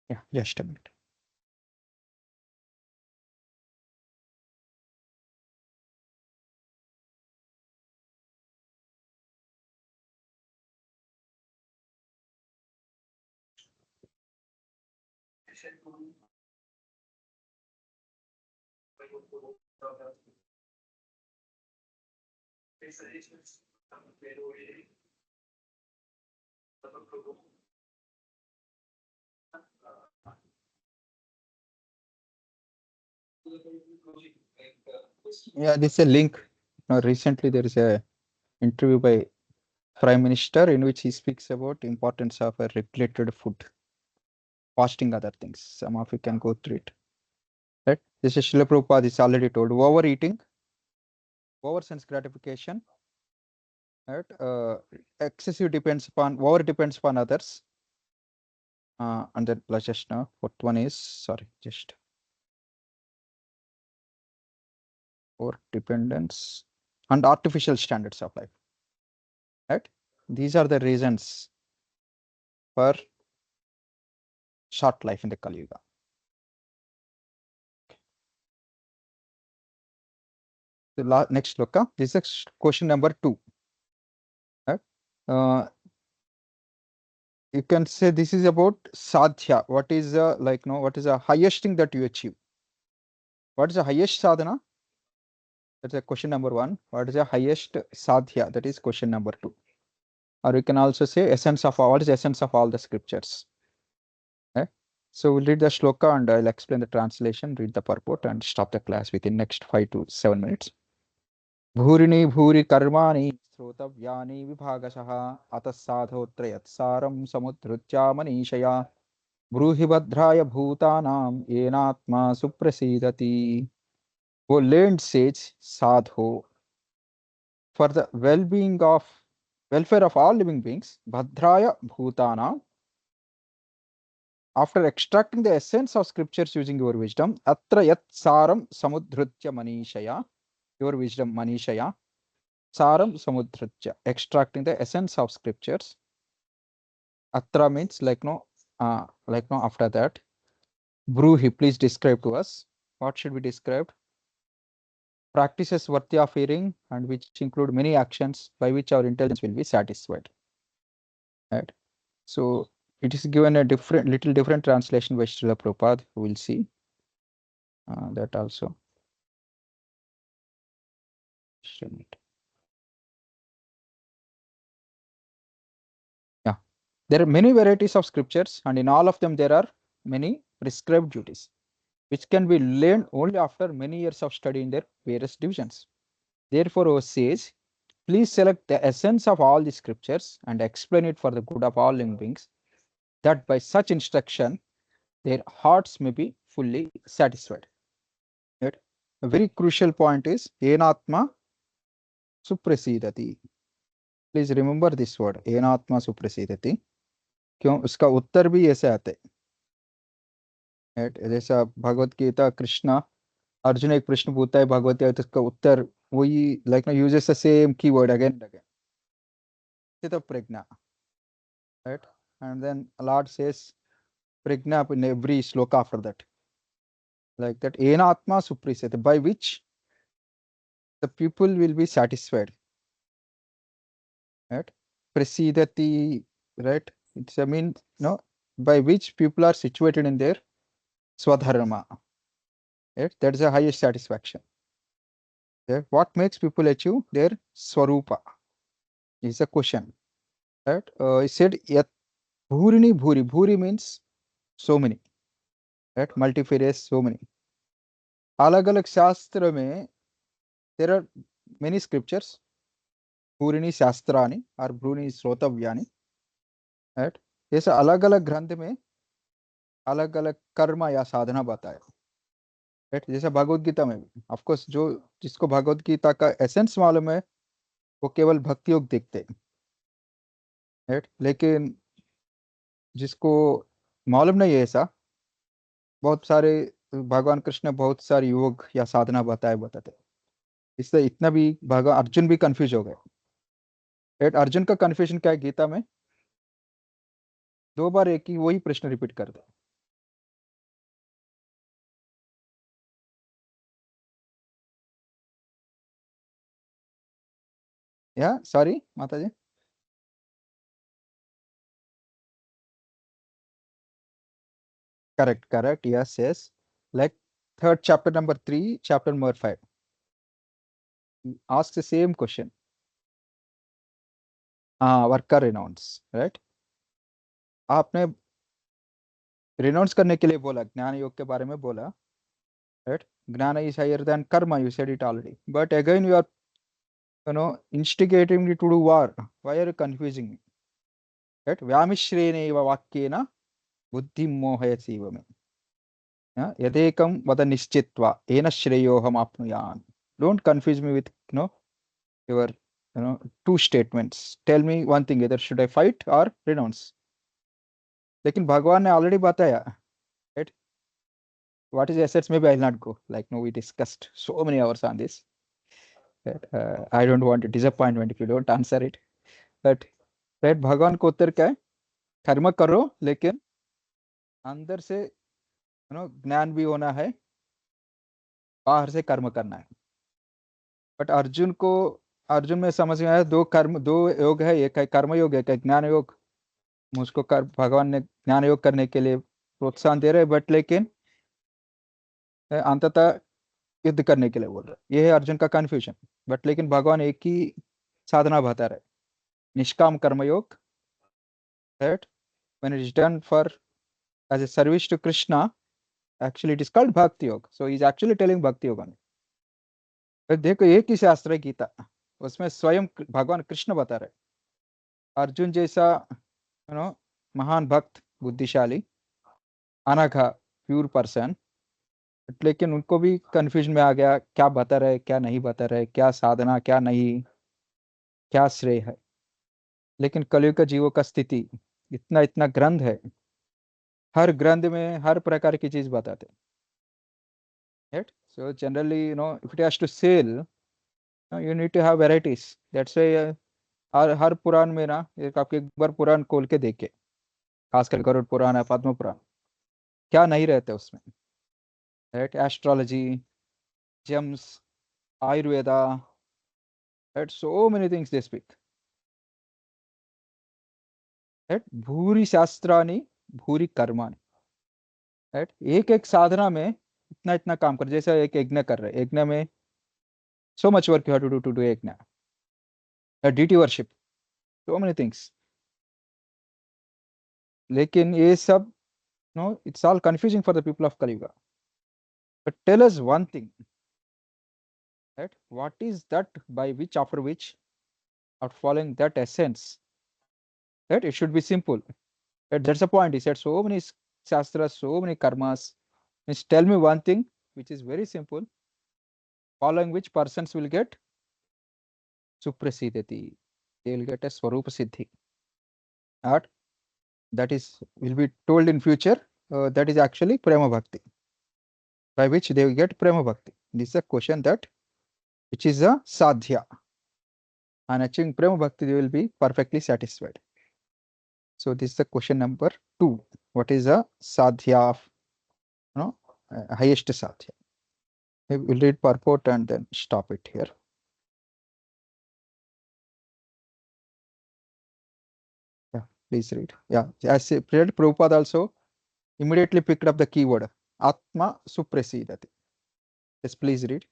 Yeah, just a minute. Yeah, this is a link. Now, recently there is a interview by Prime Minister in which he speaks about importance of a regulated food, fasting, other things. Some of you can go through it. Right? This is Srila Prabhupada is already told. Overeating, over sense gratification, right? Excessive depends upon over depends upon others. And then let's just know what one is. Sorry, just over dependence and artificial standards of life. Right? These are the reasons for short life in the Kali Yuga. The next look, this is question number 2. Right? You can say this is about sadhya. What is what is the highest thing that you achieve? What is the highest sadhana? That's a question number 1. What is the highest sadhya? That is question number 2. Or you can also say essence of all. What is the essence of all the scriptures? Okay? So we'll read the shloka and I'll explain the translation, read the purport, and stop the class within next 5 to 7 minutes. भूरिणी भूरि कर्माणि श्रोतव्यानि विभागशः अतः साधोत्रयत्सारं समुद्धृत्या मनीषया ब्रूहि भद्राय भूतानाम येनात्मा सुप्रसीदति. वो learned sage sadho, for the welfare of all living beings, bhadraya bhutanam, after extracting the essence of scriptures using your wisdom, atra yat saram samudhrutya manishaya, your wisdom manishaya, saram samudhrutya, extracting the essence of scriptures. Atra means after that. Bruhi, please describe to us. What should be described? Practices worthy of hearing and which include many actions by which our intelligence will be satisfied. Right? So it is given a little different translation by Srila Prabhupada. We will see that also. Yeah, there are many varieties of scriptures, and in all of them there are many prescribed duties, which can be learned only after many years of study in their various divisions. Therefore, our sage, please select the essence of all the scriptures and explain it for the good of all living beings, that by such instruction their hearts may be fully satisfied. Right? A very crucial point is Enatma suprasidati. Please remember this word, Enatma suprasidati. क्यों उसका उत्तर भी ऐसे आते हैं. Right? जैसा भगवत गीता कृष्णा अर्जुन एक प्रश्न पूछता है भगवत गीता, तो उसका उत्तर वही लाइक ना uses the same keyword again and again. स्थित प्रज्ञा. Right? And then Lord says prajna in every sloka after that. Like that, ena atma suprasate, by which the people will be satisfied. Right? Prasidati, right? It's I mean, no, by which people are situated in their swadharma. Right? That's the highest satisfaction. Right? What makes people achieve their swarupa is a question. Right? He said yat bhurini bhuri. Bhuri means so many. Right? Multifarious, so many. अलग अलग शास्त्र में there are many scriptures, भूरिणी शास्त्रानि और भूरिणी श्रोतव्यानि. राइट? जैसे अलग अलग ग्रंथ में अलग अलग कर्म या साधना बताए. राइट? जैसे भगवत गीता में भी ऑफ कोर्स जो जिसको भगवत गीता का एसेंस मालूम है वो केवल भक्ति योग देखते हैं. राइट? लेकिन जिसको मालूम नहीं है ऐसा, बहुत सारे भगवान कृष्ण ने बहुत सारे योग या साधना बताते. इससे इतना भी भगवान अर्जुन भी कंफ्यूज हो गए. राइट? अर्जुन का कंफ्यूजन क्या है गीता में, दो बार एक ही वही प्रश्न रिपीट कर दे. या सॉरी माता जी. Correct. Yes. Like third chapter number 3, chapter number 5. Ask the same question. Worker renounce, right? आपने रिनाउंस करने के लिए बोला, ज्ञान योग के बारे में बोला. Right? Jnana is higher than karma, you said it already. But again you are instigating me to do war. Why are you confusing me? Right? व्यामिश्रेणेव वाक्येन बुद्धिं मोहयसीव मे. यदेकं वद निश्चित्वा येन श्रेयोऽहम् आप्नुयाम्. Don't confuse me with your two statements. Tell me one thing, either should I fight or renounce. लेकिन भगवान ने ऑलरेडी बताया. Right? What is assets? Maybe I'll not go. Like no, we discussed so many hours on this. I don't want a disappointment if you don't answer it. But right, भगवान को उत्तर क्या है? कर्म करो लेकिन अंदर से ज्ञान भी होना है, बाहर से कर्म करना है. बट अर्जुन में समझ में आया दो योग है, एक है कर्म योग, एक है ज्ञान योग. मुझको भगवान ने ज्ञान योग करने के लिए प्रोत्साहन दे रहे, बट लेकिन अंततः युद्ध करने के लिए बोल रहे. ये है अर्जुन का कंफ्यूजन. बट लेकिन भगवान एक ही साधना बता रहे, निष्काम कर्मयोग. Right? When it is done for as a service to Krishna, actually it is called bhakti yoga. So he is actually telling bhakti yoga. देखो एक ही शास्त्र है गीता, उसमें स्वयं भगवान कृष्ण बता रहे. अर्जुन जैसा महान भक्त, बुद्धिशाली, अनघा, प्योर पर्सन, लेकिन उनको भी कंफ्यूजन में आ गया, क्या बता रहे क्या नहीं बता रहे, क्या साधना क्या नहीं, क्या श्रेय है. लेकिन कलयुग का जीवों का स्थिति, इतना इतना ग्रंथ है, हर ग्रंथ में हर प्रकार की चीज बताते. Right? So generally if it has to sell, you need to have varieties. That's why हर पुराण में ना, आपके एक बार पुराण खोल के देखे, खासकर गरुड़ पुराण है, पद्म पुराण, क्या नहीं रहते उसमें. Right? Astrology, James, Ayurveda, right, so many things they speak. Right? भूरी शास्त्रानि भूरी कर्माणि. राइट? एक एक साधना में इतना इतना काम कर. जैसे एक यज्ञ कर रहे, यज्ञ में So much work you have to do yajna. Deity worship, so many things. लेकिन ये सब, no, it's all confusing for the people of Kali Yuga. But tell us one thing, right? What is that by which, after which, after following that essence, right? It should be simple. Right? That's the point. He said so many shastras, so many karmas. Means tell me one thing which is very simple, following which persons will get suprasidhati. They will get a swarupa siddhi. Right? That is will be told in future. That is actually prema bhakti, by which they will get prema bhakti. This is a question that which is a sadhya. And achieving prema bhakti, they will be perfectly satisfied. So this is the question number 2. What is a sadhya of, highest sadhya? We will read purport and then stop it here. Yeah, please read. Yeah, as I read, Prabhupada also immediately picked up the keyword Atma Suprasidati. Yes, please read.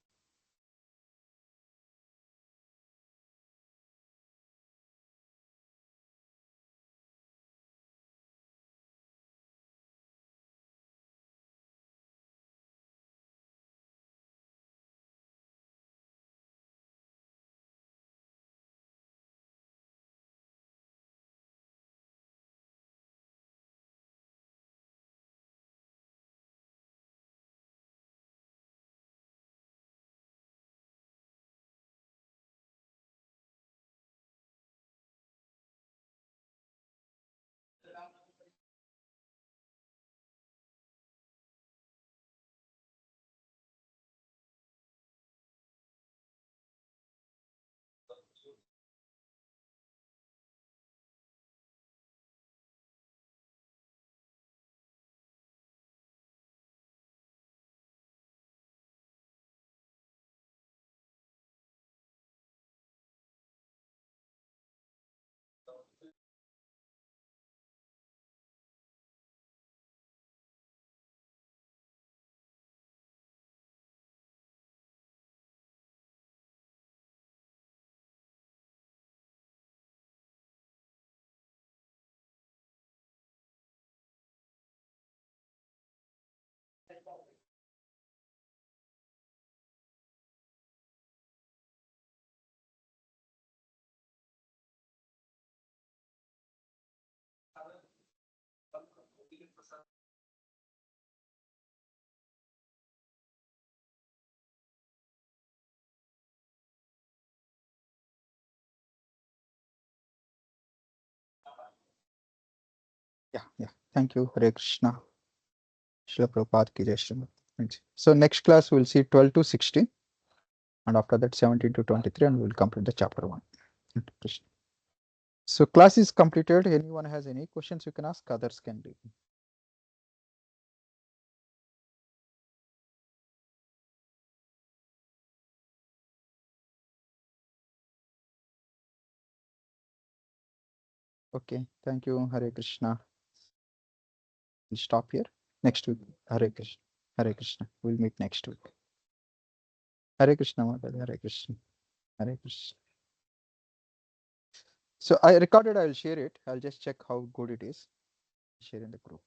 Yeah. Thank you. Hare Krishna. Srila Prabhupada ki jai Srimad. Thanks. So next class we'll see 12 to 16, and after that 17 to 23, and we'll complete the chapter 1. Hare Krishna. So class is completed. Anyone has any questions you can ask, others can do. Okay, thank you. Hare Krishna. We'll stop here. Next week. Hare Krishna. Hare Krishna. We'll meet next week. Hare Krishna, Mother. Hare Krishna. Hare Krishna. So I recorded, I'll share it. I'll just check how good it is. Share in the group.